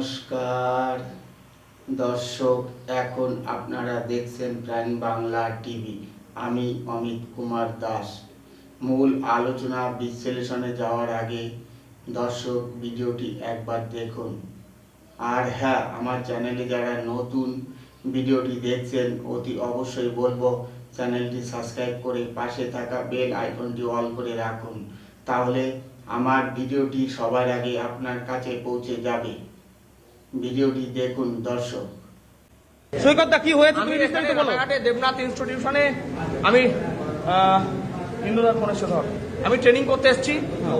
নমস্কার দর্শক, এখন আপনারা দেখছেন প্রাণ বাংলা টিভি। আমি অমিত কুমার দাস। মূল আলোচনা বিশ্লেষণে যাওয়ার আগে দর্শক ভিডিওটি একবার দেখুন। আর হ্যাঁ, আমার চ্যানেলে যারা নতুন ভিডিওটি দেখছেন অতি অবশ্যই বলবো চ্যানেলটি সাবস্ক্রাইব করে পাশে থাকা বেল আইকনটি অল করে রাখুন, তাহলে আমার ভিডিওটি সবার আগে আপনার কাছে পৌঁছে যাবে। ভিডিওটি দেখুন দর্শক। সৈকতদা কি হয়েছে তুমি বিস্তারিত বলো। দেবনাথ ইনস্টিটিউশনে আমি ইন্দ্রনাথ মনেশ্বর আমি ট্রেনিং করতে এসেছি।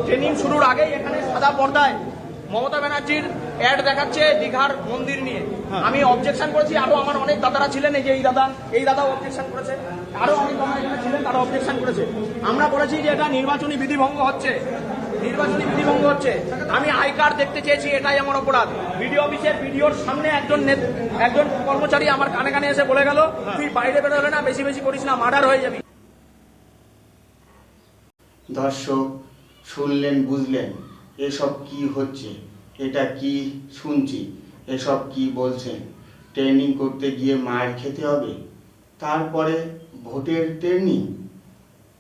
ট্রেনিং শুরুর আগেই এখানে সাদা পর্দায় মমতা ব্যানার্জির অ্যাড দেখাচ্ছে দীঘার মন্দির নিয়ে। আমি অবজেকশন করেছি, আরো আমার অনেক দাদারা ছিলেন, এই যে এই দাদাও অবজেকশন করেছে, আরো অনেক দাদা এখানে ছিলেন, তারা অবজেকশন করেছে। আমরা বলেছি যে এটা নির্বাচনী বিধিভঙ্গ হচ্ছে, আমি আই কার্ড দেখতে চেয়েছি, এটাই আমার অপরাধ। বিডিও অফিসের বিডিওর সামনে একজন কর্মচারী আমার কানে কানে এসে বলে গেল, তুই বাইরে বেরোলে না, বেশি বেশি করিস না, মার্ডার হয়ে যাবি। দর্শক শুনলেন, বুঝলেন এসব কি হচ্ছে, এটা কি শুনছি, এসব কি বলছেন? ট্রেনিং করতে গিয়ে মার খেতে হবে, তারপরে ভোটের ট্রেনিং।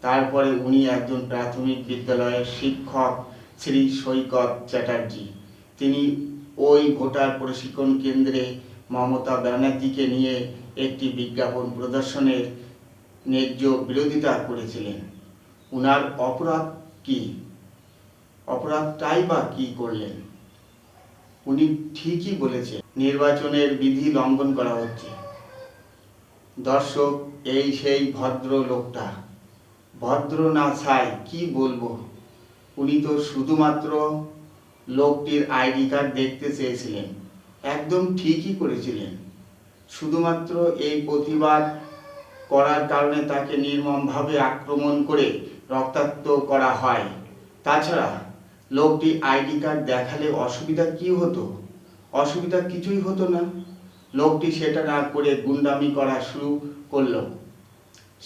তারপরে উনি একজন প্রাথমিক বিদ্যালয়ের শিক্ষক শ্রী সৈকত চ্যাটার্জি, তিনি ওই ভোটার প্রশিক্ষণ কেন্দ্রে মমতা ব্যানার্জিকে নিয়ে একটি বিজ্ঞাপন প্রদর্শনের ন্যায্য বিরোধিতা করেছিলেন। উনার অপরাধ কি? অপরাধটাই বা কি করলেন? উনি ঠিকই বলেছে, নির্বাচনের বিধি লঙ্ঘন করা হচ্ছে। দর্শক, এই সেই ভদ্র লোকটা, ভদ্র না ছাই কি বলবো। উনি তো শুধুমাত্র লোকটির আইডি কার্ড দেখতে চেয়েছিলেন, একদম ঠিকই করেছিলেন। শুধুমাত্র এই প্রতিবাদ করার কারণে তাকে নির্মমভাবে আক্রমণ করে রক্তাক্ত করা হয়। তাছাড়া লোকটি আইডি কার্ড দেখালে অসুবিধা কি হতো? অসুবিধা কিছুই হতো না। লোকটি সেটা না করে গুন্ডামি করা শুরু করলো।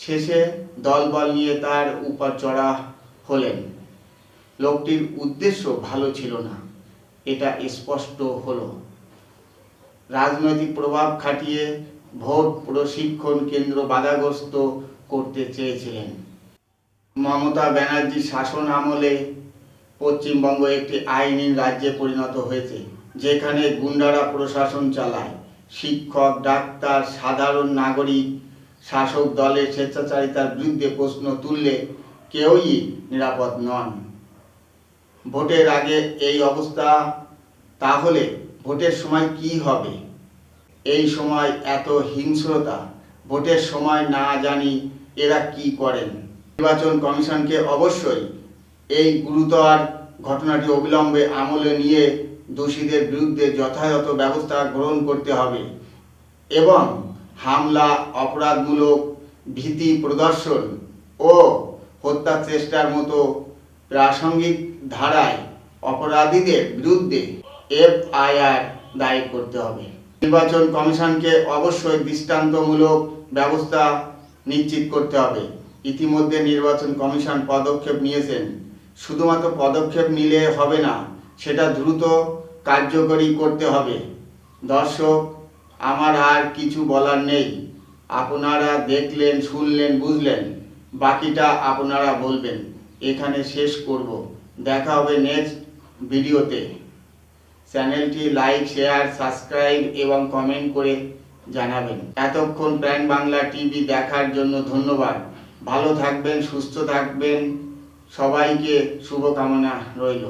শেষে দলবল নিয়ে তার উপর চড়া হলেন। লোকটির উদ্দেশ্য ভালো ছিল না, এটা স্পষ্ট হলো। রাজনৈতিক প্রভাব খাটিয়ে ভোট প্রশিক্ষণ কেন্দ্র বাধাগ্রস্ত করতে চেয়েছিলেন। মমতা ব্যানার্জি শাসন আমলে পশ্চিমবঙ্গ একটি আইনহীন রাজ্যে পরিণত হয়েছে, যেখানে গুন্ডারা প্রশাসন চালায়। শিক্ষক, ডাক্তার, সাধারণ নাগরিক শাসক দলের স্বেচ্ছাচারিতার বিরুদ্ধে প্রশ্ন তুললে কেউই নিরাপদ নন। ভোটের আগে এই অবস্থা, তাহলে ভোটের সময় কি হবে? এই সময় এত হিংস্রতা, ভোটের সময় না জানি এরা কি করেন। নির্বাচন কমিশনকে অবশ্যই এই গুরুতর ঘটনাটি অবিলম্বে আমলে নিয়ে দোষীদের বিরুদ্ধে যথাযথ ব্যবস্থা গ্রহণ করতে হবে এবং হামলা, অপরাধমূলক ভীতি প্রদর্শন ও হত্যা চেষ্টার মতো প্রাসঙ্গিক ধারায় অপরাধীদের বিরুদ্ধে এফআইআর দায়ের করতে হবে। নির্বাচন কমিশনকে অবশ্যই দৃষ্টান্তমূলক ব্যবস্থা নিশ্চিত করতে হবে। ইতিমধ্যে নির্বাচন কমিশন পদক্ষেপ নিয়েছেন। শুধুমাত্র পদক্ষেপ নিলে হবে না, সেটা দ্রুত কার্যকরী করতে হবে। দর্শক, আমার আর কিছু বলার নেই। আপনারা দেখলেন, শুনলেন, বুঝলেন, বাকিটা আপনারা বলবেন। এখানে শেষ করব। দেখা হবে নেক্সট ভিডিওতে। চ্যানেলটি লাইক, শেয়ার, সাবস্ক্রাইব এবং কমেন্ট করে জানাবেন। এতক্ষণ প্রাণ বাংলা টিভি দেখার জন্য ধন্যবাদ। ভালো থাকবেন, সুস্থ থাকবেন, সবাইকে শুভকামনা রইল।